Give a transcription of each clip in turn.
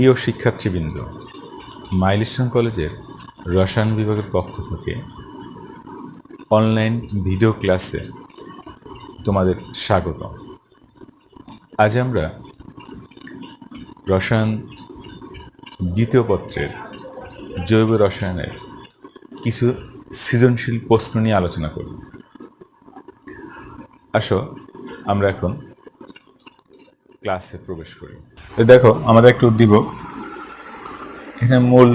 প্রিয় শিক্ষার্থীবৃন্দ, মাইলস্টোন কলেজের রসায়ন বিভাগের পক্ষ থেকে অনলাইন ভিডিও ক্লাসে তোমাদের স্বাগত। আজ আমরা রসায়ন দ্বিতীয় পত্রের জৈব রসায়নের কিছু সৃজনশীল প্রশ্ন নিয়ে আলোচনা করব। আসো আমরা এখন ক্লাসে প্রবেশ করি। দেখো, আমাদের একটা উদ্দীপক, এখানে মূল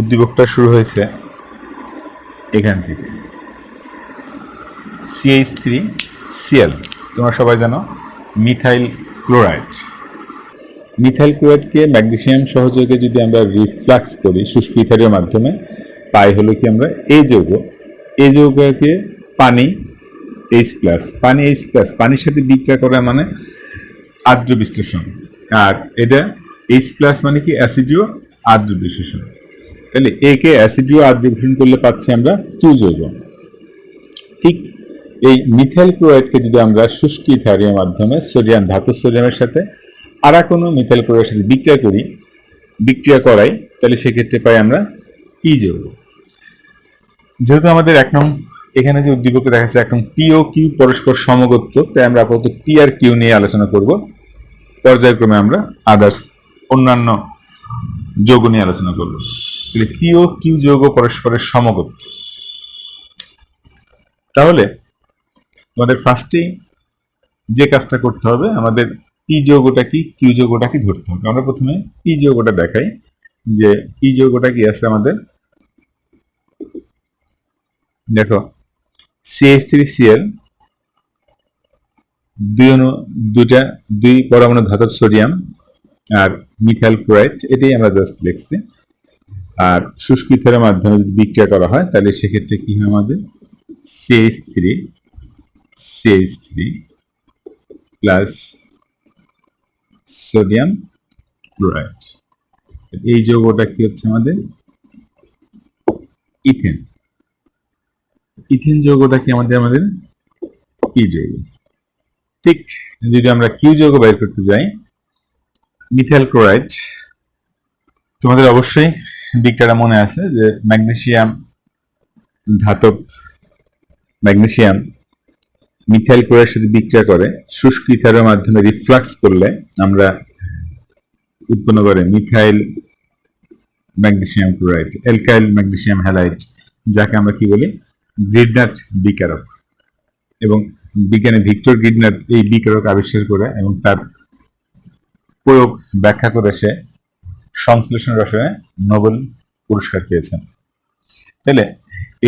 উদ্দীপকটা শুরু হয়েছে এখান থেকে, CH3Cl। তোমরা সবাই জানো মিথাইল ক্লোরাইড। মিথাইল ক্লোরাইডকে ম্যাগনেসিয়াম সহযোগে যদি আমরা রিফ্লাক্স করি শুষ্ক ইথারের মাধ্যমে, পাই হলো কি আমরা এই যৌগ। এই যৌগকে পানি H+, পানি H+, পানির সাথে বিক্রিয়া করা মানে আর্দ্র বিশ্লেষণ, আর এটা H+ মানে কি অ্যাসিডীয় আর্দ্র বিশ্লেষণ। তাহলে একে অ্যাসিডীয় আর্দ্র বিশ্লেষণ করলে পাচ্ছি আমরা কিউ যৌগ। ঠিক এই মিথাইল ক্লোরাইডকে যদি আমরা শুষ্ক ইথারের মাধ্যমে সোডিয়াম, ধাতু সোডিয়ামের সাথে আর কোনো মিথাইল ক্লোরাইডের সাথে বিক্রিয়া করাই, তাহলে সেক্ষেত্রে পাই আমরা পি যৌগ। যেহেতু আমাদের এখানে যে উদ্দীপকে দেখা যাচ্ছে এখন পি ও কিউ পরস্পর সমগোত্র, তাই আমরা আপাতত পি আর কিউ নিয়ে আলোচনা করব। পর্যায়ক্রমে আমরা অন্যান্য যৌগ নিয়ে আলোচনা করব। তাহলে পি ও কিউ যৌগ পরস্পরের সমগোত্র। তাহলে আমাদের ফার্স্টেই যে কাজটা করতে হবে, আমাদের পি যৌগটা কি কিউ যৌগটা কি ধরতে হবে। আমরা প্রথমে পি যৌগটা দেখাই যে পি যৌগটা কি আছে আমাদের। দেখো, CH3Cl, দুই পরমাণু ধাতব সোডিয়াম আর মিথাইল ক্লোরাইড, এটাই আমরা জাস্ট লিখছি। আর শুষ্ক ইথারের মাধ্যমে যদি বিক্রিয়া করা হয়, তাহলে সেক্ষেত্রে কি হয় আমাদের CH3 প্লাস সোডিয়াম ক্লোরাইড। এই যৌগটা কি হচ্ছে আমাদের ইথেন। ইথেন যৌগটা কি আমাদের পি যৌগ। ঠিক যদি আমরা কিউ যৌগ বের করতে যাই, মিথাইল ক্লোরাইড, তোমাদের অবশ্যই বিক্রিয়াটা মনে আছে যে ম্যাগনেসিয়াম ধাতব ম্যাগনেসিয়াম মিথাইল ক্লোরাইডের সাথে বিক্রিয়া করে শুষ্ক ইথারের মাধ্যমে রিফ্লাক্স করলে আমরা উৎপন্ন করে methyl magnesium chloride, alkyl magnesium halide, যাকে আমরা কি বলি গ্রিডনাট বিকারক। এবং বিজ্ঞানী ভিক্টর গ্রিডনাট এই বিকারক আবিষ্কার করে এবং তার প্রয়োগ ব্যাখ্যা করে সে সংশ্লেষণ রসায়নে নোবেল পুরস্কার পেয়েছেন। তাহলে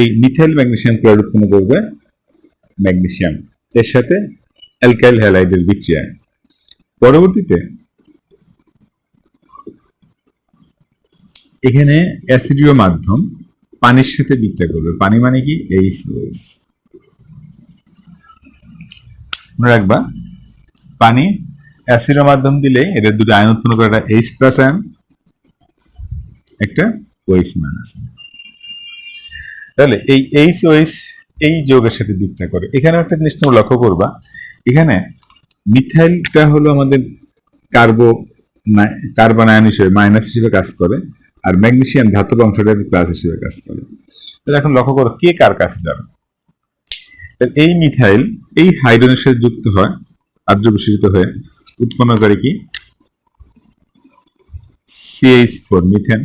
এই মিথাইল ম্যাগনেসিয়াম ক্লোরাইড উৎপন্ন করবে ম্যাগনেসিয়াম, এর সাথে অ্যালকাইল হ্যালাইডের বিক্রিয়ায়। পরবর্তীতে এখানে অ্যাসিডীয় মাধ্যম পানির সাথে বিক্রিয়া করবে। পানি মানে কি H2S। মনে রাখবা, পানি অ্যাসিডের মাধ্যম দিলে এদের দুটো আয়ন উৎপন্ন করে, একটা H+ আয়ন, একটা OH-। তাহলে এই H-OH এই যৌগের সাথে বিক্রিয়া করে। এখানে একটা জিনিস তোমরা লক্ষ্য করবা, এখানে মিথাইলটা হলো আমাদের কার্বন আয়ন হিসেবে মাইনাস হিসেবে কাজ করে, আর ম্যাগনেসিয়াম ধাতব অংশটা প্লাস হিসেবে কাজ করে। তাহলে এখন লক্ষ্য করো কে কার কাছে যাবে। এই মিথাইল এই হাইড্রোজেনের সাথে যুক্ত হয়, আর্দ্র বিশেষিত হয়ে উৎপন্ন করে কি CH4 মিথেন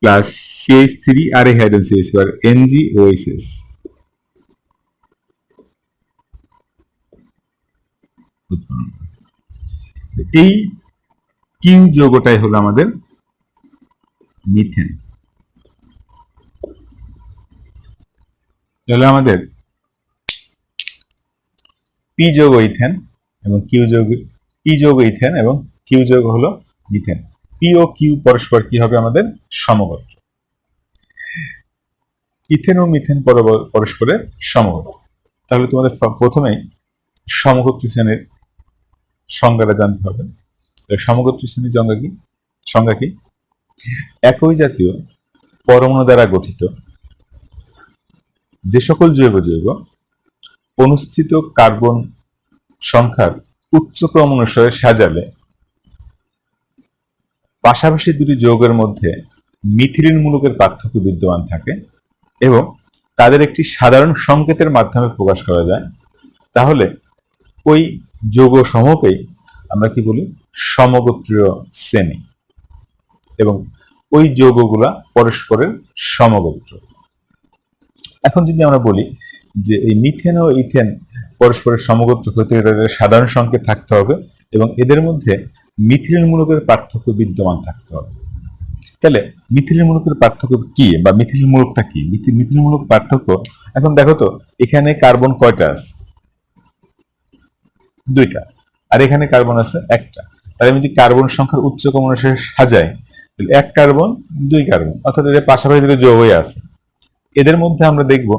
প্লাস CH3 আর এই হাইড্রোজেন CH4 NgOHS। এই কিউ যৌগটাই হলো আমাদের মিথেন। তাহলে আমাদের পি যৌগ ইথেন এবং কিউ যৌগ, পি যৌগ ইথেন এবং কিউ যৌগ হলো মিথেন। পি ও কিউ পরস্পর কি হবে আমাদের সমগোত্র। ইথেন ও মিথেন পরস্পরের সমগোত্র। তাহলে তোমাদের প্রথমেই সমগোত্র শ্রেণীর সংজ্ঞাটা জানতে হবে। সমগোত্র শ্রেণীর সংজ্ঞা কি? একই জাতীয় পরমাণু দ্বারা গঠিত যে সকল জৈব যৌগ অনুষ্ঠিত কার্বন সংখ্যার উচ্চ ক্রম অনুসারে সাজালে পাশাপাশি দুটি যৌগের মধ্যে মিথিলিন মূলকের পার্থক্য বিদ্যমান থাকে এবং তাদের একটি সাধারণ সংকেতের মাধ্যমে প্রকাশ করা যায়, তাহলে ওই যৌগ সমূহকেই আমরা কি বলি, সমগোত্রীয় শ্রেণী, এবং ওই যৌগগুলা পরস্পরের সমগোত্র। এখন যদি আমরা বলি যে এই মিথেন ও ইথেন পরস্পরের সমগোত্র হতে এদের সাধারণ সংকেত থাকতে হবে এবং এদের মধ্যে মিথিলিন মূলকের পার্থক্য বিদ্যমান থাকতে হবে, তাহলে মিথিলিন মূলকের পার্থক্য কি বা মিথিলিন মূলকটা কি? মিথিলিন মূলক পার্থক্য, এখন দেখো তো এখানে কার্বন কয়টা আছে? 2টা, আর এখানে কার্বন আছে 1টা। তাহলে আমি যদি কার্বন সংখ্যার উচ্চ ক্রম অনুসারে সাজাই, 1 কার্বন 2 কার্বন, অর্থাৎ এদের পাশাপাশি দুটো যৌগই আছে। এদের মধ্যে আমরা দেখব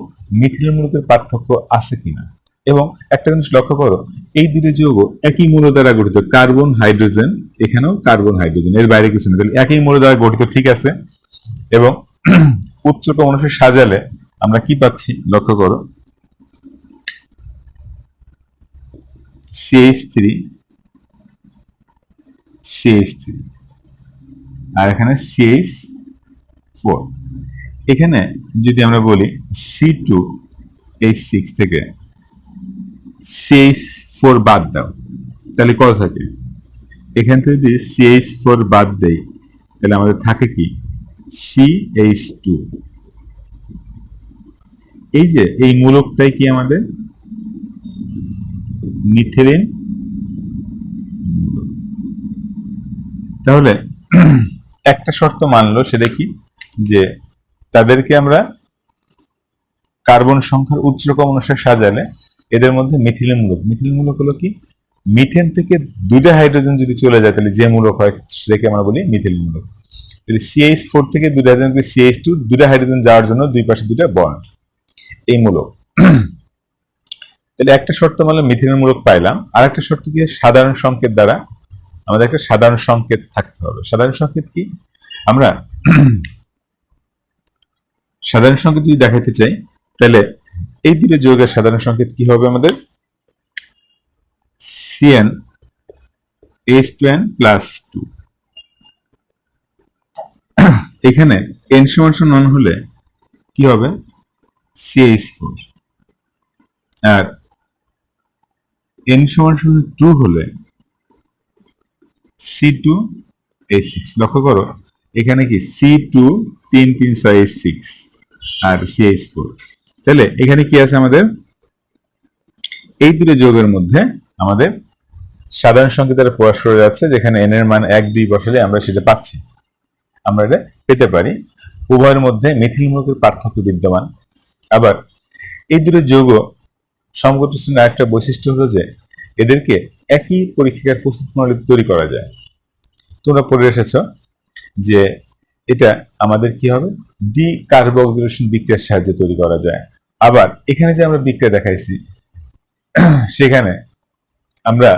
মিথিলিন মূলকের পার্থক্য আছে কিনা। এবং একটা জিনিস লক্ষ্য করো, এই দুটি যৌগ একই মূল দ্বারা গঠিত, কার্বন হাইড্রোজেন, এখানেও কার্বন হাইড্রোজেন, এর বাইরে কিছু নেই, তাহলে একই মূল দ্বারা গঠিত, ঠিক আছে। এবং উচ্চ ক্রম অনুসারে সাজালে আমরা কি পাচ্ছি লক্ষ্য করো, CH3 CH3 আর এখানে CH4। এখানে যদি আমরা বলি C2H6 থেকে CH4 বাদ দাও, তাহলে কত থাকে? এখান থেকে যদি CH4 বাদ দেই তাহলে আমাদের থাকে কি, CH2। এই যে এই মূলকটাই কি আমাদের মিথিলিন মূলক। তাহলে একটা শর্ত মানলো, সেটা কি, যে তাদেরকে আমরা কার্বন সংখ্যার উচ্চ ক্রম অনুসারে সাজালে এদের মধ্যে মিথিলিন মূলক। মিথিলিন মূলক হলো কি, মিথেন থেকে 2টা হাইড্রোজেন যদি চলে যায় তাহলে যে মূলক হয় সেটাকে আমরা বলি মিথিলিন মূলক। যদি CH4 থেকে 2টা হাইড্রোজেন CH2, 2টা হাইড্রোজেন যাওয়ার জন্য দুই পাশে 2টা বন্ড, এই মূলক। তাহলে একটা শর্ত মানলে মিথিলিন মূলক পাইলাম। আর একটা শর্ত কি, সাধারণ সংকেত দ্বারা আমাদের একটা সাধারণ সংকেত থাকতে হবে। সাধারণ সংকেত কি, আমরা সাধারণ সংকেত যদি দেখাইতে চাই তাহলে এই দুটো যৌগের সাধারণ সংকেত কি হবে আমাদের, CnH2n+2। এখানে n = 1 হলে কি হবে, CH4, আর n = 2 হলে C2H6। লক্ষ্য করো এখানে কি C2 3 3 6 H6 আর CH4। তাহলে এখানে কি আছে আমাদের, এই দুটো যৌগের মধ্যে আমাদের সাধারণ সংকেত দ্বারা প্রকাশ করা যাচ্ছে, যেখানে n এর মান 1 2 বসালে আমরা সেটা পাচ্ছি, আমরা এটা পেতে পারি। উভয়ের মধ্যে মিথিলিন মূলকের পার্থক্য বিদ্যমান। আবার এই দুটো যৌগ সমগোত্র শ্রেণীর আরেকটা বৈশিষ্ট্য হলো যে এদেরকে একই পরীক্ষাগার প্রস্তুত প্রণালীতে তৈরি করা যায়। তোমরা পড়ে এসেছো যে এটা আমাদের কি হবে, ডিকার্বক্সিলেশন বিক্রিয়ার সাহায্যে তৈরি করা যায়। আবার এখানে যে আমরা বিক্রিয়া দেখাইছি সেখানে আমরা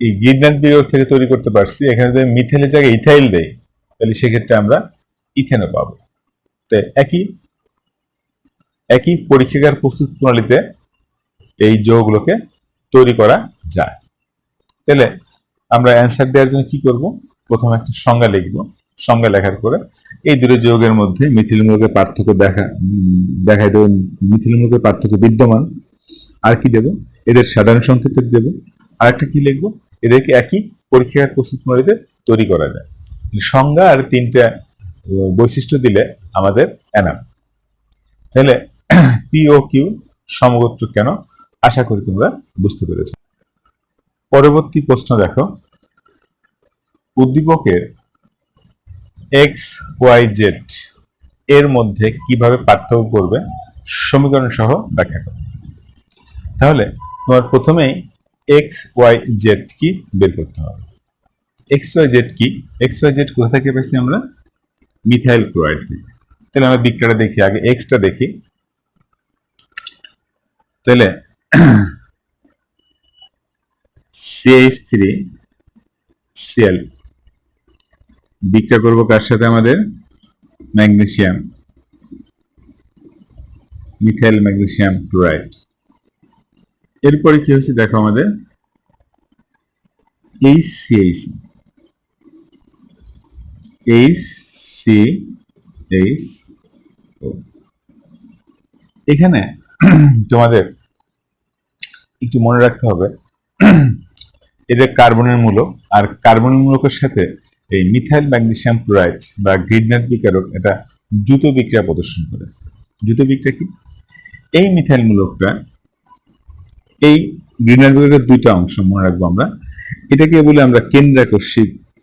এই গ্রিডল্যান্ড বিক্রিয়া থেকে তৈরি করতে পারছি। এখানে যদি মিথাইলের জায়গায় ইথাইল দেই তাহলে সেক্ষেত্রে আমরা ইথেনও পাবো। তাই একই পরীক্ষাগার প্রস্তুত প্রণালীতে এই যৌগগুলোকে তৈরি করা যায়। তাহলে আমরা অ্যান্সার দেওয়ার জন্য কি করব, প্রথমে একটা সংজ্ঞা লিখব। সংজ্ঞা লেখার পরে এই দুটো যৌগের মধ্যে মিথিলিন মূলকের পার্থক্য দেখাই দেব, মিথিলিন মূলকের পার্থক্য বিদ্যমান। আর কি দেব, এদের সাধারণ সংকেত দেব। আর একটা কি লিখব, এদেরকে একই পরীক্ষাগার প্রস্তুত প্রণালীতে তৈরি করা যায়। সংজ্ঞা আর 3টা বৈশিষ্ট্য দিলে আমাদের এনাফ। তাহলে পি ও কিউ সমগোত্র কেন, আশা করি তোমরা বুঝতে পেরেছো। পরবর্তী প্রশ্ন দেখো, উদ্দীপকের এক্স ওয়াই জেড এর মধ্যে কিভাবে পার্থক্য করবে সমীকরণ সহ ব্যাখ্যা করো। তাহলে তোমার প্রথমেই এক্স ওয়াই জেড কি বের করতে হবে। এক্স ওয়াই জেড কি, এক্স ওয়াই জেড কোথা থেকে পেয়েছি আমরা, মিথাইল ক্লোরাইড থেকে। তাহলে আমরা বিক্রিয়াটা দেখি, আগে এক্সটা দেখি। তাহলে CH3Cl বিক্রিয়া করবো কার সাথে, আমাদের ম্যাগনেসিয়াম, মিথাইল ম্যাগনেসিয়াম ক্লোরাইড। এরপরে কি হচ্ছে দেখো, আমাদের HCl H C H O. এখানে তোমাদের একটু মনে রাখতে হবে এটা কার্বনের মূলক, আর কার্বনের মূলকের সাথে এই মিথাইল ম্যাগনেসিয়াম ক্লোরাইড বা গ্রিডনার বিকারক এটা দ্রুত বিক্রিয়া প্রদর্শন করে। দ্রুত বিক্রিয়া কি? এই মিথাইল মূলকটা, এই গ্রিডনার বিকারকের দুইটা অংশ মনে রাখবো আমরা। এটাকে বলে আমরা কেন্দ্রাকর্ষী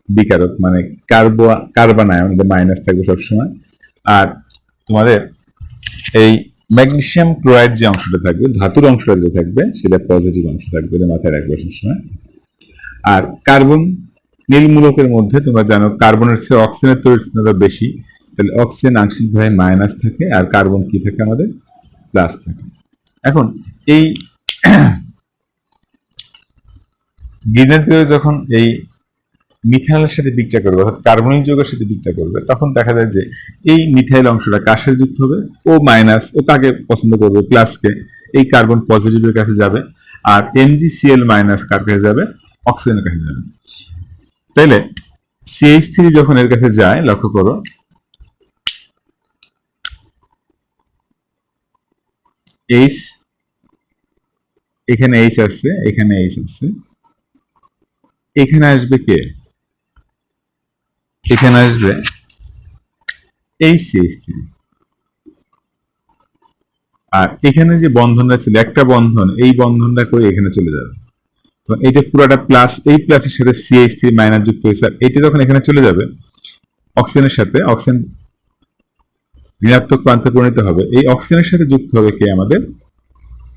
বিকারক, মানে কার্বন আয়ন মাইনাস থাকবে সবসময়। আর তোমাদের এই ম্যাগনেসিয়াম ক্লোরাইড যে অংশটা থাকবে, ধাতুর অংশটা যে থাকবে, সেটা পজিটিভ অংশ থাকবে, এটা মাথায় রাখবে সবসময়। আর কার্বন নীল মূলকের মধ্যে তোমরা জানো কার্বনের চেয়ে অক্সিজেনের তড়িৎ বেশি, তাহলে অক্সিজেন আংশিকভাবে মাইনাস থাকে আর কার্বন কি থাকে আমাদের প্লাস থাকে। এখন এই গ্রিডনার যখন এই মিথাইলের সাথে বিক্রিয়া করবে, অর্থাৎ কার্বনিক যৌগের সাথে বিক্রিয়া করবে, তখন দেখা যায় যে এই মিথাইল অংশটা কার সাথে যুক্ত হবে? ও মাইনাস। ও কাকে পছন্দ করবে? প্লাসকে। এই কার্বন পজিটিভের কাছে যাবে, আর MgCl মাইনাস কার কাছে যাবে? অক্সিজেনের কাছে যাবে। তাইলে CH3 যখন এর কাছে যায়, লক্ষ্য করো H, এখানে H আসছে, এখানে H আসছে, এখানে আসবে কে? এখানে আসবে CH3। আর এখানে যে বন্ধনটা ছিল, একটা বন্ধন, এই বন্ধনটা করে এখানে চলে যাবে। তো এইটা পুরোটা প্লাস, এই প্লাসের সাথে CH3 মাইনাস যুক্ত হয়েছে, আর এটা যখন এখানে চলে যাবে অক্সিজেনের সাথে, অক্সিজেন ঋণাত্মক প্রান্তে পরিণত হবে। এই অক্সিজেনের সাথে যুক্ত হবে কে আমাদের?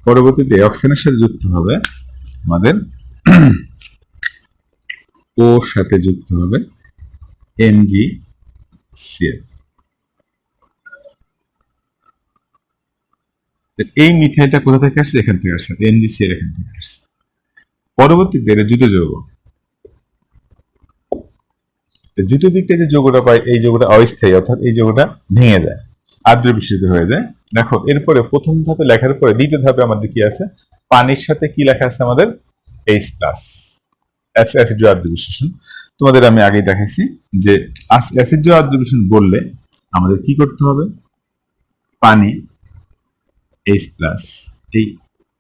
পরবর্তীতে অক্সিজেনের সাথে যুক্ত হবে আমাদের ওর সাথে যুক্ত হবে MgCl। এই মিথাইলটা কোথা থেকে আসছে? এখান থেকে আসছে, MgCl এখান থেকে আসছে। পরবর্তীতে এটা যুত যৌগ। যুত বিক্রিয়ায় যে যৌগটা পাই, এই যৌগটা অস্থায়ী, অর্থাৎ এই যৌগটা ভেঙে যায়, আর্দ্র বিস্তৃত হয়ে যায়। দেখো এরপরে প্রথম ধাপে লেখার পরে দ্বিতীয় ধাপে আমাদের কি আছে? পানির সাথে কি লেখা আছে আমাদের? H+, অ্যাসিড আর্দ্র বিশ্লেষণ। তোমাদের আমি আগেই দেখাইছি যে অ্যাসিড আর্দ্র বিশ্লেষণ বললে আমাদের কি করতে হবে? পানি H+, এই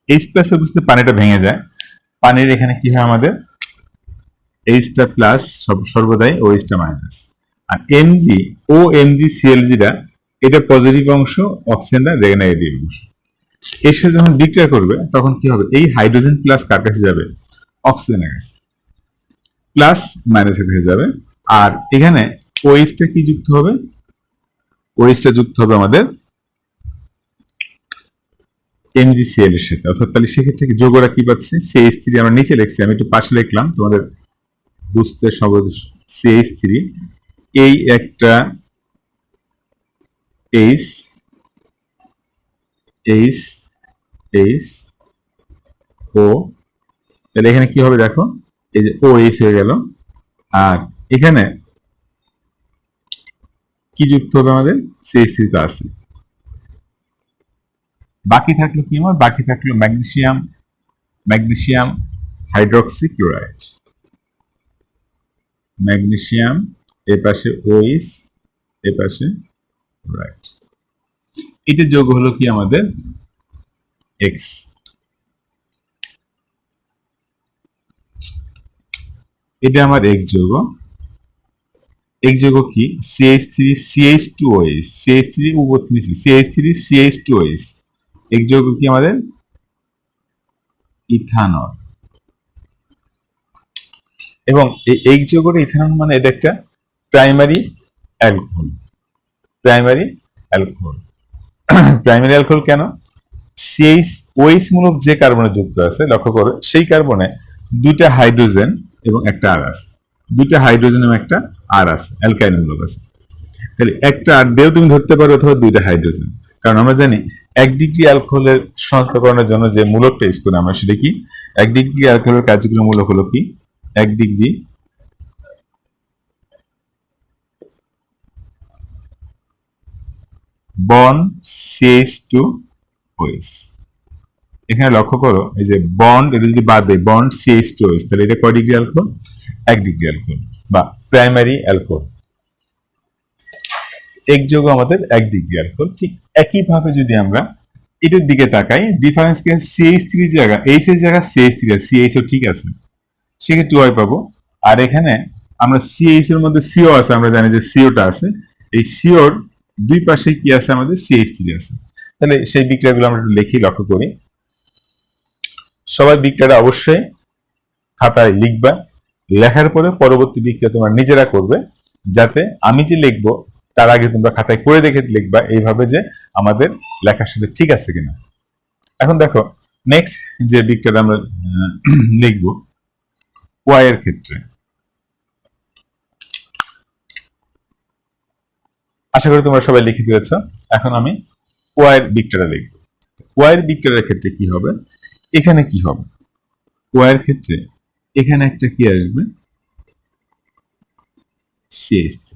H+ অবস্থায় পানিটা ভেঙে যায়। পানির এখানে কি হয় আমাদের? H টা প্লাস সর্বদাই, ও H টা মাইনাস। আর MgCl যেটা, এটা পজিটিভ অংশ, অক্সিজেনটা নেগেটিভ অংশ। এর সাথে যখন বিক্রিয়া করবে তখন কি হবে? এই হাইড্রোজেন প্লাস কার কাছে যাবে? অক্সিজেনের কাছে। প্লাস মাইনাসের কাছে যাবে। আর এখানে OH টা কি যুক্ত হবে? OH টা যুক্ত হবে আমাদের MgCl এর সাথে। অর্থাৎ তাহলে সেক্ষেত্রে কি যৌগটা কি পাচ্ছে? CH3 আমরা নিচে লিখছি, আমি একটু পাশে লিখলাম তোমাদের বুঝতে সহজ। CH3, এই একটা H, O, তাহলে এখানে কি হবে দেখো, এই যে OH হয়ে গেল। আর এখানে কি যুক্ত হবে আমাদের? CH3 তো আছে। বাকি থাকলো কি আমার? বাকি থাকলো ম্যাগনেসিয়াম হাইড্রক্সি ক্লোরাইড। ম্যাগনেসিয়াম, এ পাশে OH, এ পাশে ক্লোরাইড। এটা যোগ হলো কি আমাদের? X। এটা আমার X যৌগ। X যৌগ কি? CH3 CH2OH, CH3 উপর নিচে, CH3 CH2OH। X যৌগ কি আমাদের? ইথানল। এবং এই X যৌগটা ইথানল, মানে এটা একটা primary alcohol. Primary alcohol. Primary alcohol কেন? OH মূলক যে কার্বনে যুক্ত আছে, লক্ষ্য করো সেই কার্বনে দুইটা হাইড্রোজেন এবং একটা আর আছে, দুইটা হাইড্রোজেন এবং একটা আর আছে, অ্যালকাইল মূলক আছে। তাহলে একটা আর দিয়েও তুমি ধরতে পারো, অথবা দুইটা হাইড্রোজেন। কারণ আমরা জানি 1 ডিগ্রি অ্যালকোহলের শনাক্তকরণের জন্য যে মূলকটা ইউজ করি আমরা, সেটা কি? 1 ডিগ্রি অ্যালকোহলের কার্যকরী মূলক হলো কি? 1 ডিগ্রি বন্ড CH2OH। এখানে লক্ষ্য করো, এই যে বন্ড, এটা যদি বাদ দেয় বন্ড CH2OH, তাহলে এটা কয় ডিগ্রি অ্যালকোহল? 1 ডিগ্রি অ্যালকোহল বা প্রাইমারি অ্যালকোহল। এক যৌগ আমাদের 1 ডিগ্রি অ্যালকোহল। ঠিক একইভাবে যদি আমরা এটার দিকে তাকাই, ডিফারেন্স কি? CH3 জায়গা এইচ এর জায়গা CH3 আছে, CH ও ঠিক আছে, সেক্ষেত্রে ওয়াই পাবো। আর এখানে আমরা CH এর মধ্যে CO আছে, আমরা জানি যে COটা আছে, এই COর দুই পাশে কি আছে? আমাদের CH3 আছে। তাহলে সেই বিক্রিয়াগুলো আমরা একটু লিখি, লক্ষ্য করি। সবাই বিক্রিয়াটা অবশ্যই খাতায় লিখবা, লেখার পরে পরবর্তী বিক্রিয়া তোমরা নিজেরা করবে, যাতে আমি যে লিখবো তার আগে তোমরা খাতায় করে দেখে লিখবা, এইভাবে যে আমাদের লেখার সাথে ঠিক আছে কিনা। এখন দেখো নেক্সট যে বিক্রিয়াটা আমরা লিখবো ওয়াই এর ক্ষেত্রে। আশা করি তোমরা সবাই লিখে ফেলেছ। এখন আমি ওয়াই এর বিক্রিয়াটা লিখবো। ওয়াই এর বিক্রিয়ার ক্ষেত্রে কি হবে? এখানে কি হবে? ওয়াই এর ক্ষেত্রে এখানে একটা কি আসবে? CH3।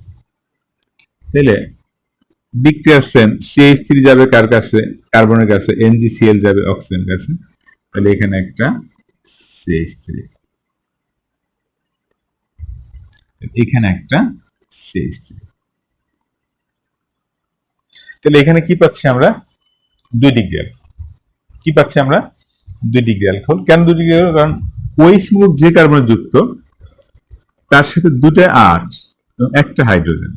তাহলে বিক্রিয়া সেম, CH3 যাবে কার কাছে? কার্বনের কাছে। NgCl যাবে অক্সিজেনের কাছে। তাহলে এখানে একটা CH3, এখানে একটা CH3। তাহলে এখানে কি পাচ্ছি আমরা? 2 ডিগ্রি অ্যালকোহল। কি পাচ্ছি আমরা? 2 ডিগ্রি অ্যালকোহল। কেন 2 ডিগ্রি অ্যালকোহল? কারণ OH মূলক যে কার্বন যুক্ত তার সাথে দুটো R এবং একটা হাইড্রোজেন।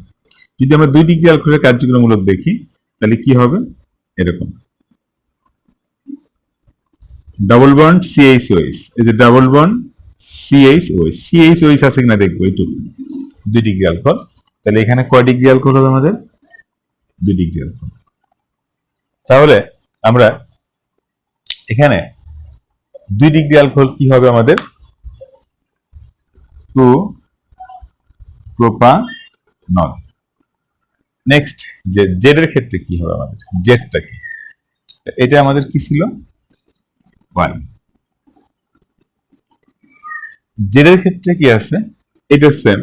যদি আমরা 2 ডিগ্রি অ্যালকোহলের কার্যক্রমমূলক দেখি তাহলে কি হবে? এরকম ডাবল বন্ড CHOH, এই যে ডাবল বন্ড CHOH, CHOH আছে কিনা দেখবো এইটুকু। 2 ডিগ্রি অ্যালকোহল। তাহলে এখানে কয় ডিগ্রি অ্যালকোহল হবে আমাদের? 2 ডিগ্রি অ্যালকোহল। তাহলে আমরা এখানে 2 ডিগ্রি অ্যালকোহল কি হবে আমাদের? 2 প্রোপানল। নেক্সট যে জেড এর ক্ষেত্রে কি হবে আমাদের? জেডটা কি? এটা আমাদের কি ছিল? 1। জেড এর ক্ষেত্রে কি আছে? এটা সেম,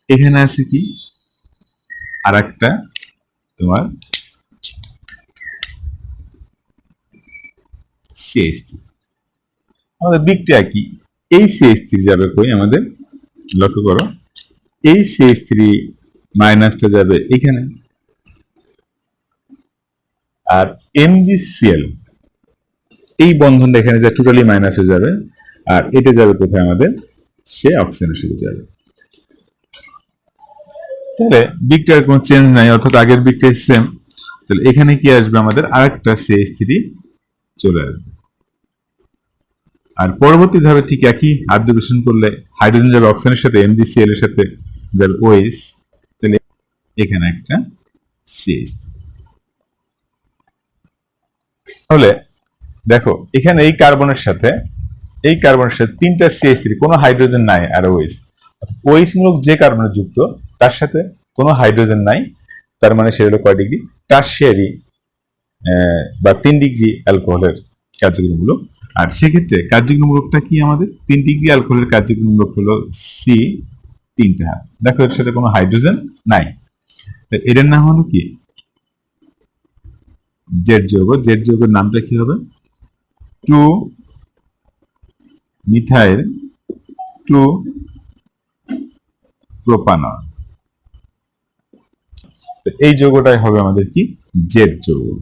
এখানে আছে কি আর একটা তোমার CH3। আমাদের বিক্রিয়া কি? এই CH3 যাবে কই আমাদের? লক্ষ্য করো, এই CH3 মাইনাসটা যাবে এখানে, আর MgCl এই বন্ধনটা এখানে যা টোটালি মাইনাস হয়ে যাবে, আর এটা যাবে কোথায় আমাদের? সে অক্সিজেনের সাথে যাবে। তাহলে বিক্রিয়ার কোনো চেঞ্জ নাই, অর্থাৎ আগের বিক্রিয়া সেম। তাহলে এখানে কি আসবে আমাদের? আরেকটা CH3 চলে আসবে। আর পরবর্তী ধাপে ঠিক একই আদ্যবেশন করলে হাইড্রোজেন যাবে অক্সিজেনের সাথে, MgCl এর সাথে যাবে OH, তাহলে এখানে একটা CH3। তাহলে দেখো এখানে এই কার্বনের সাথে তিনটা CH3, কোনো হাইড্রোজেন নাই আর OH। OH মূলক যে কার্বনে যুক্ত তার সাথে কোনো হাইড্রোজেন নাই, তার মানে সে হলো কয় ডিগ্রি? টারশিয়ারি বা 3 ডিগ্রি অ্যালকোহলের কার্যক্রমমূলক। আর সেক্ষেত্রে কার্যক্রমমূলকটা কি আমাদের? 3 ডিগ্রি অ্যালকোহলের কার্যক্রমমূলক হলো C3টা। দেখো এর সাথে কোনো হাইড্রোজেন নাই, এর নাম হলো কি? জেড যৌগ। জেড যৌগের নামটা কি হবে? 2 মিথাইল 2 প্রোপানল। এই যৌগটাই হবে আমাদের কি? জেড যৌগ।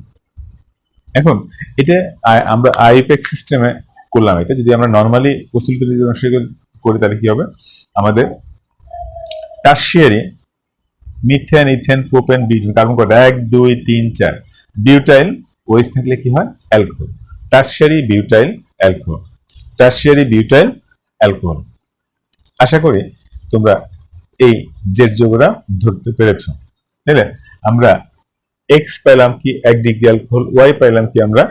এখন এটা আমরা আইপ্যাক সিস্টেমে করলাম। এটা যদি আমরা নরমালি করি তাহলে কি হবে? আমাদের tertiary methane, ethane, propane, butane, carbon কয়টা? 1 2 3 4। বিউটাইল ওএইচ থাকলে কি হয়? Alcohol. Tertiary butyl alcohol, tertiary butyl alcohol. আশা করি তোমরা এই জেড যৌগটা ধরতে পেরেছো। তাহলে আমরা এক্স পাইলাম কি? 1 ডিগ্রি অ্যালকোহল। ওয়াই পাইলাম কি? আমরা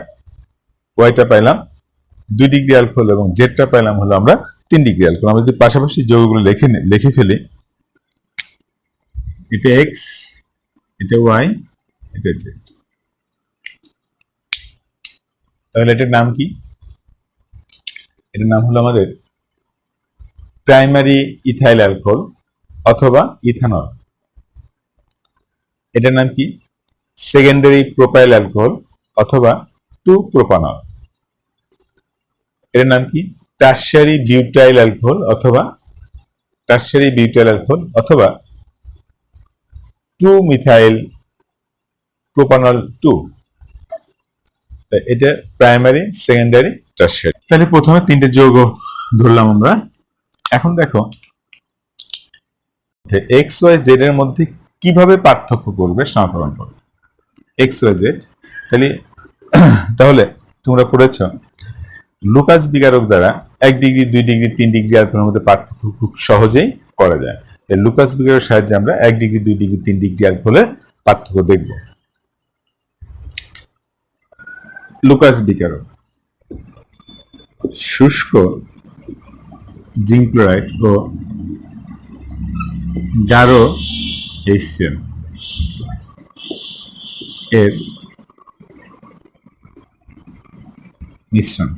ওয়াইটা পাইলাম 2 ডিগ্রি অ্যালকোহল, এবং জেডটা পাইলাম হলো আমরা 3 ডিগ্রি অ্যালকোহল। আমরা যদি পাশাপাশি যৌগগুলো লিখে ফেলি, এটা এক্স, এটা ওয়াই, এটা জেড। তাহলে এটার নাম কি? এটার নাম হলো আমাদের প্রাইমারি ইথাইল অ্যালকোহল অথবা ইথানল। এটার নাম কি? সেকেন্ডারি প্রোপাইল অ্যালকোহল অথবা 2 প্রোপানল। এর নাম কি? টারশিয়ারি বিউটাইল অ্যালকোহল অথবা টারশিয়ারি বিউটাইল অ্যালকোহল অথবা টু মিথাইল প্রোপানল 2। এটা প্রাইমারি, সেকেন্ডারি, টারশিয়ারি। তাহলে প্রথমে তিনটে যৌগ ধরলাম আমরা। এখন দেখো এক্স ওয়াই জেড এর মধ্যে কিভাবে পার্থক্য করবে সমাকলন করবে এক্স ওয়াই জেড। তাহলে তোমরা পড়েছ লুকাস বিকারক দ্বারা 1 ডিগ্রি 2 ডিগ্রি 3 ডিগ্রি আলকোহলের মধ্যে পার্থক্য খুব সহজেই করা যায়। লুকাস বিকারকের সাহায্যে আমরা 1 ডিগ্রি 2 ডিগ্রি 3 ডিগ্রি আলকোহলের পার্থক্য দেখব। লুকাস বিকারক শুষ্ক জিঙ্ক ক্লোরাইড ও গাঢ় HCl এর মিশ্রণ।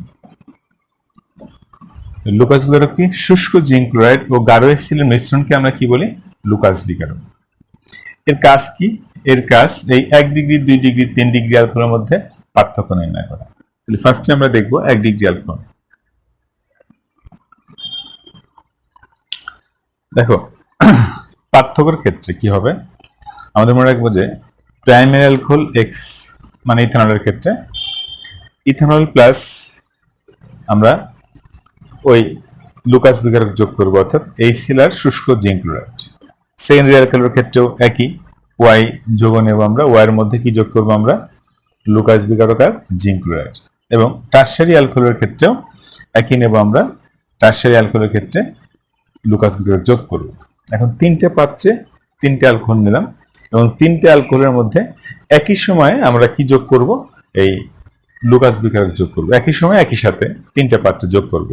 লুকাস বিকারক কি? শুষ্ক জিঙ্ক ক্লোরাইড ও গাঢ় HCl এর মিশ্রণকে আমরা কি বলি? লুকাস বিকারক। এর কাজ কি? এর কাজ এই 1 ডিগ্রি 2 ডিগ্রি 3 ডিগ্রি আলকোহলের মধ্যে পার্থক্য নির্ণয় করা। তাহলে ফার্স্টে আমরা দেখব 1 ডিগ্রি আলকোহল। দেখো পার্থক্যের ক্ষেত্রে কি হবে, আমাদের মনে রাখবো যে প্রাইমারি অ্যালকোহল এক্স মানে ইথানলের ক্ষেত্রে ইথানল প্লাস আমরা ওই লুকাস বিকারক যোগ করবো, অর্থাৎ HCl আর শুষ্ক জিঙ্ক ক্লোরাইড। সেকেন্ডারি অ্যালকোহলের ক্ষেত্রেও একই, ওয়াই যোগ নেব আমরা, ওয়াই এর মধ্যে কি যোগ করবো আমরা? লুকাস বিকারক আর জিঙ্ক ক্লোরাইড। এবং টারশিয়ারি অ্যালকোহলের ক্ষেত্রেও একই নেব আমরা, টারশিয়ারি অ্যালকোহলের ক্ষেত্রে লুকাস বিকারক যোগ করব। এখন তিনটে পাত্রে তিনটে অ্যালকোহল নিলাম এবং তিনটে অ্যালকোহলের মধ্যে একই সময়ে আমরা কি যোগ করব? এই লুকাস বিকারক যোগ করব। একই সময় একই সাথে তিনটে পাত্রে যোগ করব।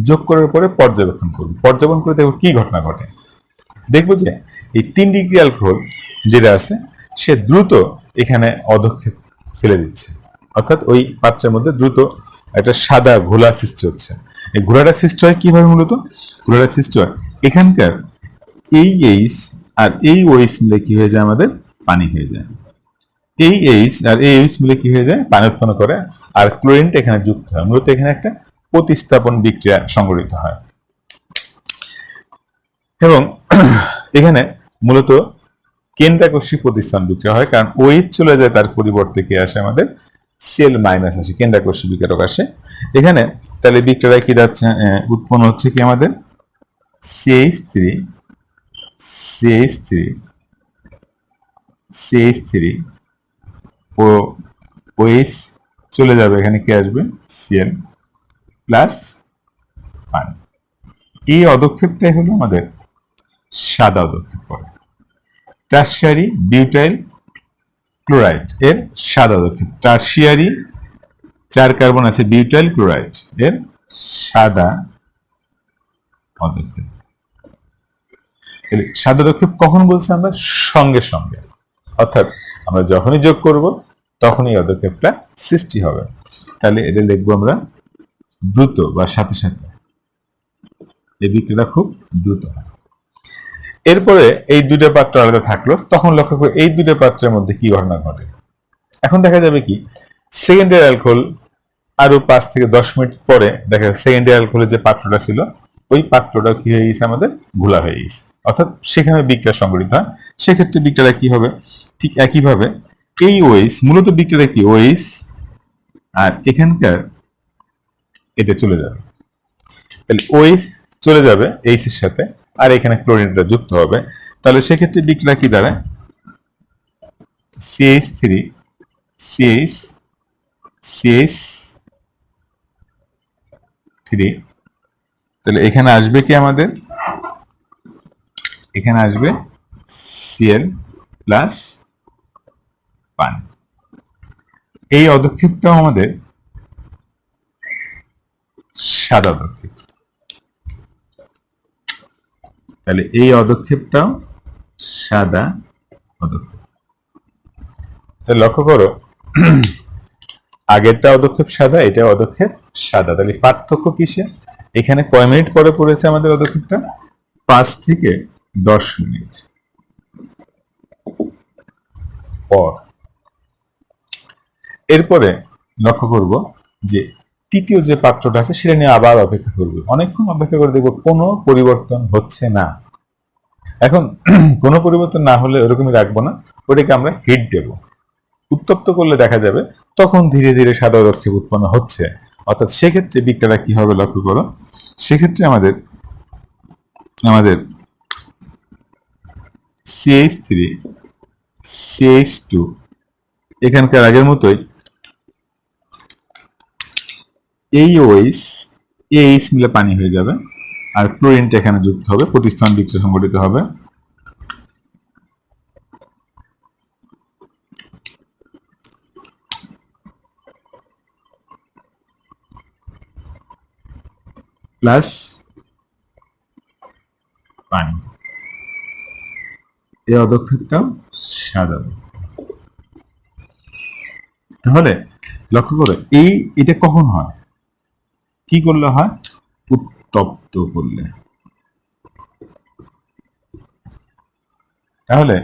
যোগ করার পরে পর্যবেক্ষণ করব। পর্যবেক্ষণ করে দেখব কি ঘটনা ঘটে। দেখবো যে এই 3 ডিগ্রি অ্যালকোহল যেটা আছে সে দ্রুত এখানে অধক্ষেপ ফেলে দিচ্ছে, অর্থাৎ ওই পাত্রের মধ্যে দ্রুত একটা সাদা ঘোলা সৃষ্টি হচ্ছে। এই ঘোলাটা সৃষ্টি হয় কিভাবে? মূলত ঘোলাটা সৃষ্টি হয় এখানকার এই এইচ আর এই ওএইচ মিলে কি হয়ে যায়? আমাদের পানি হয়ে যায়। এই এইচ আর এই এইচ মিলে কি হয়ে যায়? পানি উৎপন্ন করে, আর ক্লোরিনটা এখানে যুক্ত হয়। মূলত এখানে একটা প্রতিস্থাপন বিক্রিয়া সংঘটিত হয় এবং এখানে মূলত কেন্দ্রাকর্ষী প্রতিস্থাপন বিক্রিয়া হয়, কারণ ওএইচ চলে যায়, তার পরিবর্তে কি আসে? আমাদের Cl মাইনাস আসে, কেন্দ্রাকর্ষী বিকারক আসে এখানে। তাহলে বিক্রিয়া কি যাচ্ছে? উৎপন্ন হচ্ছে কি আমাদের CH3 ও OH চলে যাবে, এখানে কি আসবে? Cl প্লাস পানি। এই অধক্ষেপটাই হলো আমাদের সাদা অধক্ষেপ পড়ে। টারশিয়ারি বিউটাইল ক্লোরাইড এর সাদা অধক্ষেপ। টারশিয়ারি 4 কার্বন আছে বিউটাইল ক্লোরাইড এর সাদা অধক্ষেপ। সাদা অধক্ষেপ কখন বলছি আমরা? সঙ্গে সঙ্গে, অর্থাৎ আমরা যখনই যোগ করব তখনই অধক্ষেপটা সৃষ্টি হবে। তাহলে এটা লিখবো আমরা দ্রুত বা সাথে সাথে। এই বিক্রিয়াটা খুব দ্রুত হয়। এরপরে এই দুটো পাত্র আলাদা থাকলো, তখন লক্ষ্য করে এই দুটো পাত্রের মধ্যে কি ঘটনা ঘটে। এখন দেখা যাবে কি সেকেন্ডারি অ্যালকোহল আরো 5 থেকে 10 মিনিট পরে দেখা যাবে সেকেন্ডারি অ্যালকোহলের যে পাত্রটা ছিল ওই পাত্রটা কি হয়ে গেছে? আমাদের ঘোলা হয়ে গেছে, অর্থাৎ সেখানে বিক্রিয়া সংঘটিত হয়। সেক্ষেত্রে বিক্রিয়াটা কি হবে? ঠিক একইভাবে এই ওএইচ, মূলত বিক্রিয়াটা কি? ওএইচ আর এখানকার এটা চলে যাবে। তাহলে ওএইচ চলে যাবে এইচ এর সাথে, আর এখানে ক্লোরিনটা যুক্ত হবে। তাহলে সেক্ষেত্রে বিক্রিয়া কি দাঁড়ায়? CH3 তাহলে এখানে আসবে কি আমাদের? এখানে আসবে Cl প্লাস পানি। এই অধক্ষেপটাও আমাদের সাদা অধক্ষেপ। তাহলে এই অধক্ষেপটাও সাদা পদক্ষেপ। তাহলে লক্ষ্য করো আগেরটা পদক্ষেপ সাদা, এটা পদক্ষেপ সাদা। তাহলে পার্থক্য কিসে? এখানে কয় মিনিট পরে পড়েছে আমাদের পদক্ষেপটা? 5 থেকে 10 মিনিট পর। এরপরে লক্ষ্য করব যে তৃতীয় যে পাত্রটা আছে সেটা নিয়ে আবার অপেক্ষা করবে, অনেকক্ষণ অপেক্ষা করে দেখবো কোনো পরিবর্তন হচ্ছে না। এখন কোনো পরিবর্তন না হলে ওরকমই রাখবো না, ওটাকে আমরা হিট দেব। উত্তপ্ত করলে দেখা যাবে তখন ধীরে ধীরে সাদা পদক্ষেপ উৎপন্ন হচ্ছে। অর্থাৎ সেক্ষেত্রে বিক্রিয়াটা কি হবে লক্ষ্য করো। সেক্ষেত্রে আমাদের আমাদের CH3 CH2 এখানকার আগের মতোই এই OH এইচ মিলে পানি হয়ে যাবে, আর ক্লোরিনটা এখানে যুক্ত হবে, প্রতিস্থান বিক্রিয়া সংঘটিত হবে। প্লাস পানি, এই পদক্ষেপটাও সাদা। তাহলে লক্ষ্য করো এটা কখন হয়, কি করলে হয়, উত্তপ্ত করলে। তাহলে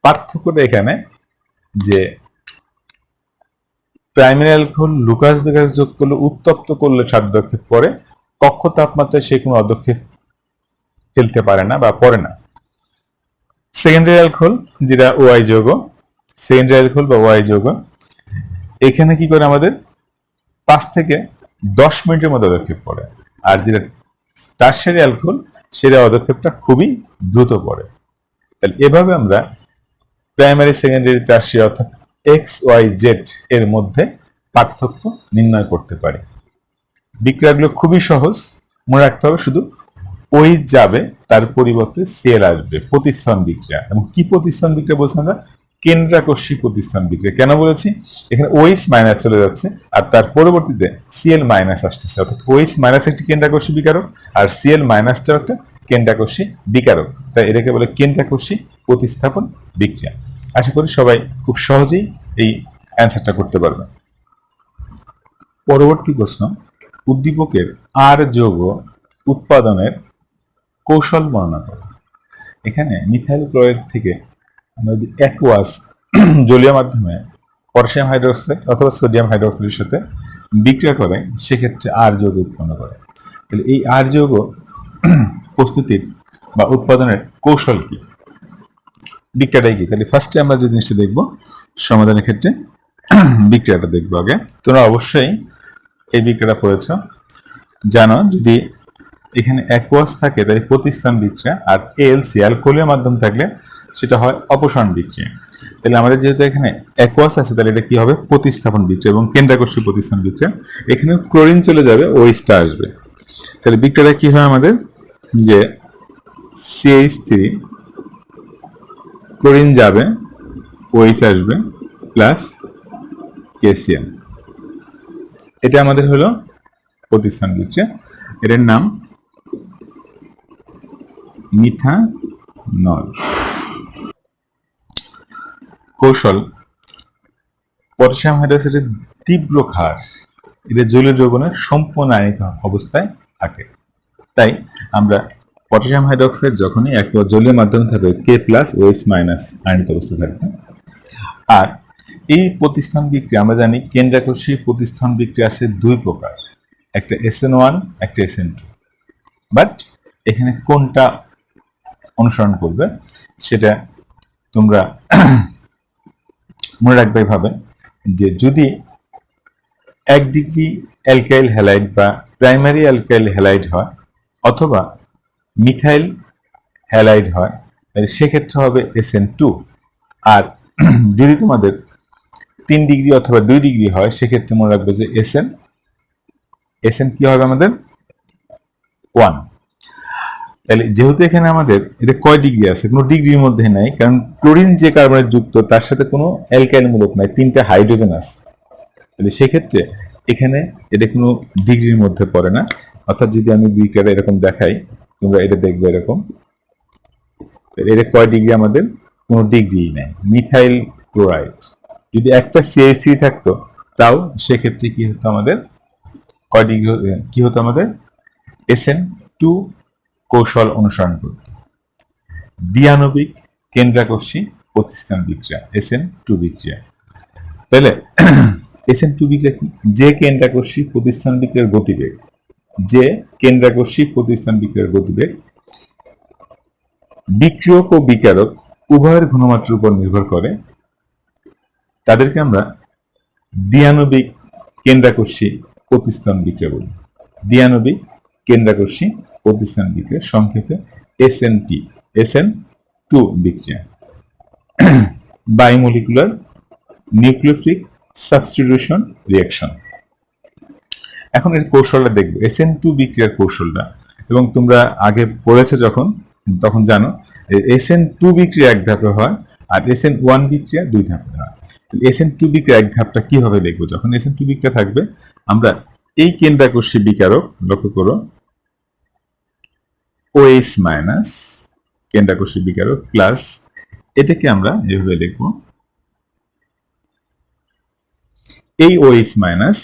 পার্থক্যটা এখানে যে প্রাইমারি অ্যালকোহল লুকাস বেগাস যোগ করলে উত্তপ্ত করলে সাত পদক্ষেপ পরে, কক্ষ তাপমাত্রায় সে কোনো পদক্ষেপ ফেলতে পারে না বা পড়ে না। সেকেন্ডারি অ্যালকোহল যেটা ওআই যৌগ, সেকেন্ডারি অ্যালকোহল বা ওআই যৌগ, এখানে কি করে আমাদের 5 থেকে 10 মিনিটের মধ্যে পদক্ষেপ পড়ে। আর যেটা টারশিয়ারি অ্যালকোহল সেটা পদক্ষেপটা খুবই দ্রুত পড়ে। তাহলে এভাবে আমরা প্রাইমারি সেকেন্ডারি টারশিয়ারি অর্থাৎ XYZ এর মধ্যে পার্থক্য নির্ণয় করতে পারি। বিক্রিয়াগুলো খুবই সহজ, মনে রাখতে হবে শুধু ওই যাবে তার পরিবর্তে সেল আসবে, প্রতিস্থান বিক্রিয়া। এবং কি প্রতিস্থান বিক্রিয়া বলছি আমরা, কেন্দ্রাকর্ষী প্রতিস্থান বিক্রিয়া। কেন বলেছি, এখানে ওইস মাইনাস চলে যাচ্ছে আর তার পরবর্তীতে সিএল মাইনাস আসতেছে, অর্থাৎ ওইস মাইনাস একটি কেন্দ্রাকর্ষী বিকারক আর সিএল মাইনাসটাও একটা কেন্দ্রাকর্ষী বিকারক, তাই এটাকে বলে কেন্দ্রাকর্ষী প্রতিস্থাপন বিক্রিয়া। আশা করি সবাই খুব সহজেই এই অ্যান্সারটা করতে পারবে। পরবর্তী প্রশ্ন, উদ্দীপকের আর যৌগ উৎপাদনের কৌশল বর্ণনা করো। এখানে মিথাইল ক্লোরাইড থেকে আমরা যদি অ্যাকুয়াস জলীয় মাধ্যমে পটাশিয়াম হাইড্রোক্সাইড অথবা সোডিয়াম হাইড্রোক্সাইডের সাথে বিক্রিয়া করে, সেক্ষেত্রে আর যৌগ উৎপন্ন করে। তাহলে এই আর যৌগ প্রস্তুতির বা উৎপাদনের কৌশল কি, বিক্রিয়াটাই কি? তাহলে ফার্স্টে আমরা যে জিনিসটা দেখবো সমাধানের ক্ষেত্রে বিক্রিয়াটা দেখবো আগে। তোমরা অবশ্যই এই বিক্রিয়াটা পড়েছ, জানো যদি এখানে অ্যাকুয়াস থাকে তাহলে প্রতিস্থান বিক্রিয়া, আর এএলসি অ্যালকোহলের মাধ্যম থাকলে সেটা হয় অপসারণ বিক্রিয়া। তাহলে আমাদের যেহেতু এখানে অ্যাকুয়াস আছে তাহলে এটা কি হবে, প্রতিস্থাপন বিক্রিয়া এবং কেন্দ্রাকর্ষী প্রতিস্থান বিক্রিয়া। এখানে ক্লোরিন চলে যাবে, ওইসটা আসবে। তাহলে বিক্রিয়াটা কি হয় আমাদের, যে CH3 ক্লোরিন যাবে, ওইস আসবে, প্লাস KCl, এটা আমাদের হলো প্রতিস্থান বিক্রিয়া। এটার নাম মিথানল। কৌশল, পটাশিয়াম হাইড্রোক্সাইডের তীব্র হ্রাস এটা জলীয় যৌবনের সম্পূর্ণ আয়নিক অবস্থায় থাকে। তাই আমরা পটাশিয়াম হাইড্রোক্সাইড যখনই একবার জলীয় মাধ্যমে থাকবে K+OH- আয়নিক অবস্থা থাকবে। আর এই প্রতিস্থান বিক্রিয়া আমরা জানি কেন্দ্রাকর্ষী প্রতিস্থান বিক্রিয়া আছে দুই প্রকার, একটা SN1 একটা SN2। বাট এখানে কোনটা অনুসরণ করবে সেটা তোমরা মনে রাখবে এভাবে, যে যদি 1 ডিগ্রি অ্যালকাইল হ্যালাইড বা প্রাইমারি অ্যালকাইল হ্যালাইড হয় অথবা মিথাইল হ্যালাইড হয় তাহলে সেক্ষেত্রে হবে SN2। আর যদি তোমাদের 3 ডিগ্রি অথবা 2 ডিগ্রি হয় সেক্ষেত্রে মনে রাখবে যে SN কি হবে আমাদের 1। তাহলে যেহেতু এখানে আমাদের এটা কয় ডিগ্রি আছে, কোনো ডিগ্রির মধ্যে নাই, কারণ ক্লোরিন যে কার্বনেট যুক্ত তার সাথে কোনো অ্যালকাইল মূলক নাই, 3টা হাইড্রোজেন আছে। তাহলে সেক্ষেত্রে এখানে এটা কোনো ডিগ্রির মধ্যে পড়ে না। অর্থাৎ যদি আমি বিক্রিয়াটা এরকম দেখাই, তোমরা এটা দেখবে এরকম, এটা কয় ডিগ্রি আমাদের, কোনো ডিগ্রি নেই। মিথাইল ক্লোরাইড যদি একটা CH3 থাকতো তাও সেক্ষেত্রে কি হতো আমাদের, কয় ডিগ্রি কি হতো আমাদের, SN2 কৌশল অনুসরণ করত। দ্বিআণবিক কেন্দ্রাকর্ষী প্রতিস্থান বিক্রিয়া SN2 বিক্রিয়া। তাহলে SN2 বিক্রিয়া কি, যে কেন্দ্রাকর্ষী প্রতিস্থান বিক্রিয়ার গতিবেগ, যে কেন্দ্রাকর্ষী প্রতিস্থান বিক্রিয়ার গতিবেগ বিক্রিয়ক ও বিকারক উভয়ের ঘনমাত্রার উপর নির্ভর করে, তাদেরকে আমরা দ্বিআণবিক কেন্দ্রাকর্ষী প্রতিস্থান বিক্রিয়া বলি। দ্বিআণবিক কেন্দ্রাকর্ষী প্রতিস্থান বিক্রিয়া, সংক্ষেপে SN2 SN2 বিক্রিয়া, বায়োমলিকুলার নিউক্লিওফিলিক সাবস্টিটিউশন রিঅ্যাকশন। এখন এর কৌশলটা দেখবো, SN2 বিক্রিয়ার কৌশলটা, এবং তোমরা আগে পড়েছো যখন, তখন জানো SN2 বিক্রিয়া এক ধাপে হয় আর SN1 বিক্রিয়া দুই ধাপে হয়। SN2 বিক্রিয়া এক ধাপটা কিভাবে দেখবো, যখন SN2 বিক্রিয়া থাকবে আমরা এই কেন্দ্রাকর্ষী বিকারক, লক্ষ্য করো, OH মাইনাস কেন্দ্রাকর্ষী বিকারক প্লাস, এটাকে আমরা এভাবে লিখবো, এই OH মাইনাস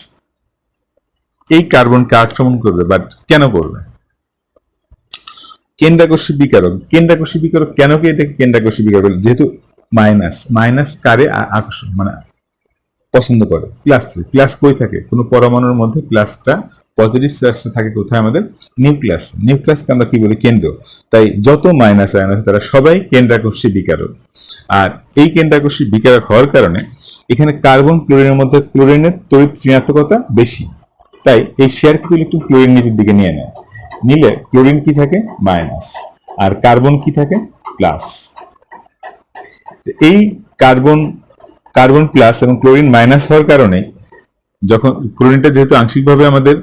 এই কার্বনকে আক্রমণ করবে, বাট কেন করবে? কেন্দ্রাকর্ষী বিকারক কেন কি এটাকে কেন্দ্রাকর্ষী বিকারক? যেহেতু মাইনাস কারে আকর্ষণ মানে পছন্দ করে, প্লাস কই থাকে? কোনো পরমাণুর মধ্যে প্লাসটা, পজিটিভ চার্জটা থাকে কোথায়? আমাদের নিউক্লিয়াসকে আমরা কি বলি? কেন্দ্র। তাই যত মাইনাস আয়ন আছে তারা সবাই কেন্দ্রাকর্ষী বিকারক। আর এই কেন্দ্রাকর্ষী বিকারক হওয়ার কারণে এখানে কার্বন ক্লোরিনের মধ্যে ক্লোরিনের তড়িৎ ঋণাত্মকতা বেশি, তাই এই শেয়ার কিন্তু একটু ক্লোরিন নিচের দিকে নিয়ে নেয়, নিলে ক্লোরিন কি থাকে? মাইনাস, আর কার্বন কি থাকে? প্লাস। এই কার্বন প্লাস এবং ক্লোরিন মাইনাস হওয়ার কারণে, যখন ক্লোরিনটা যেহেতু আংশিকভাবে আমাদের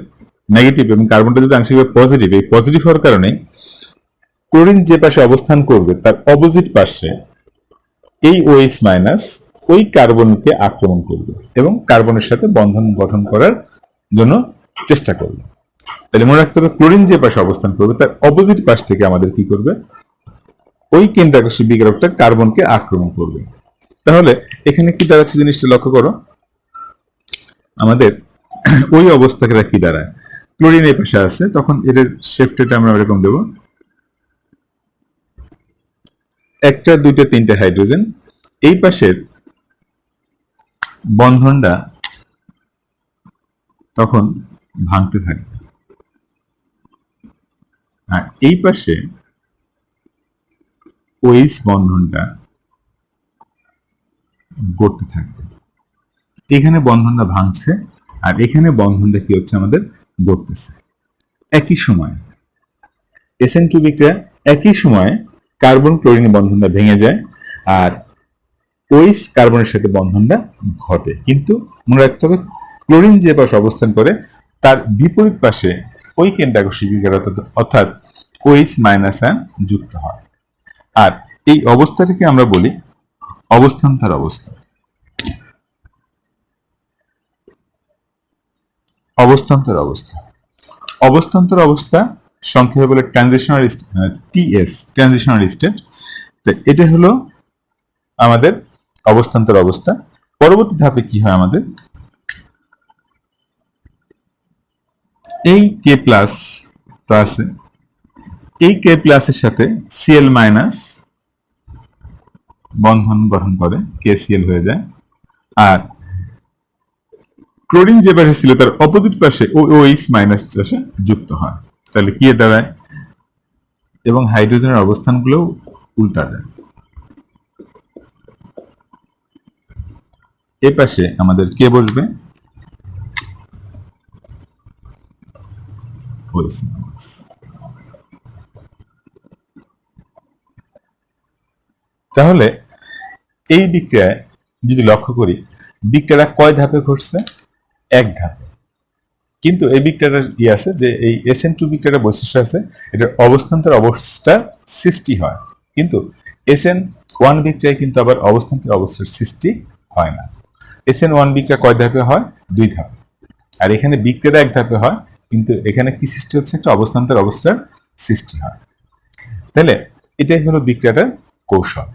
নেগেটিভ এবং কার্বনটা যেহেতু আংশিকভাবে পজিটিভ, এই পজিটিভ হওয়ার কারণে ক্লোরিন যে পাশে অবস্থান করবে তার অপোজিট পাশে এই OH মাইনাস ওই কার্বনকে আক্রমণ করবে এবং কার্বনের সাথে বন্ধন গঠন করার জন্য চেষ্টা করবে। তাহলে মনে রাখতে হবে, ক্লোরিন যে পাশে অবস্থান করবে তার অপোজিট পাশ থেকে আমাদের কি করবে? ওই কেন্দ্রাকর্ষী বিকারকটা কার্বনকে আক্রমণ করবে। তাহলে এখানে কি দাঁড়াচ্ছে জিনিসটা লক্ষ্য করো, আমাদের ওই অবস্থাটা কি দাঁড়ায়? ক্লোরিন এই পাশে আছে, তখন এদের শেপটা আমরা এরকম দেব, একটা, দুইটা, তিনটা হাইড্রোজেন। এই পাশের বন্ধনটা তখন ভাঙতে থাকবে, আর এই পাশে OH বন্ধনটা গড়তে থাকবে। এখানে বন্ধনটা ভাঙছে আর এখানে বন্ধনটা কি হচ্ছে? আমাদের গড়তেছে। একই সময় SN2 বিক্রিয়া, একই সময়ে কার্বন ক্লোরিন বন্ধনটা ভেঙে যায় আর OH কার্বনের সাথে বন্ধনটা ঘটে। কিন্তু মনে রাখতে হবে, ক্লোরিন যে পাশে অবস্থান করে তার বিপরীত পাশে ওই কেন্দ্রাকর্ষী বিকারক অর্থাৎ OH মাইনাস আয়ন যুক্ত হয়। আর এই অবস্থাটাকে আমরা বলি অবস্থান্তর অবস্থা। অবস্থান্তর অবস্থা সংক্ষেপে বলে ট্রানজিশনাল ট্রানজিশনাল স্টেট। তো এটা হলো আমাদের অবস্থান্তর অবস্থা। পরবর্তী ধাপে কি হয়? আমাদের এই K প্লাস তো আছে, এই K প্লাসের সাথে Cl মাইনাস বন্ধন গঠন করে, KCl হয়ে যায়। আর ক্লোরিন যে পাশে ছিল তার অপোজিট পাশে OH মাইনাস পাশে যুক্ত হয়। তাহলে কি দাঁড়ায়? এবং হাইড্রোজেনের অবস্থানগুলো উল্টা যায়। এ পাশে আমাদের কে বসবে? তাহলে এই বিক্রিয়ায় যদি লক্ষ্য করি, বিক্রিয়াটা কয় ধাপে ঘটছে? এক ধাপে। কিন্তু এই বিক্রিয়াটার আছে যে এই SN2 বিক্রিয়াটার বৈশিষ্ট্য আছে, এটার অবস্থান্তর অবস্থার সৃষ্টি হয়, কিন্তু SN1 বিক্রিয়ায় কিন্তু আবার অবস্থান্তর অবস্থার সৃষ্টি হয় না। SN1 বিক্রিয়া কয় ধাপে হয়? দুই ধাপে। আর এখানে বিক্রিয়াটা এক ধাপে হয়, কিন্তু এখানে কি সৃষ্টি হচ্ছে? একটা অবস্থান্তর অবস্থার সৃষ্টি হয়। তাহলে এটাই হলো বিক্রিয়াটার কৌশল।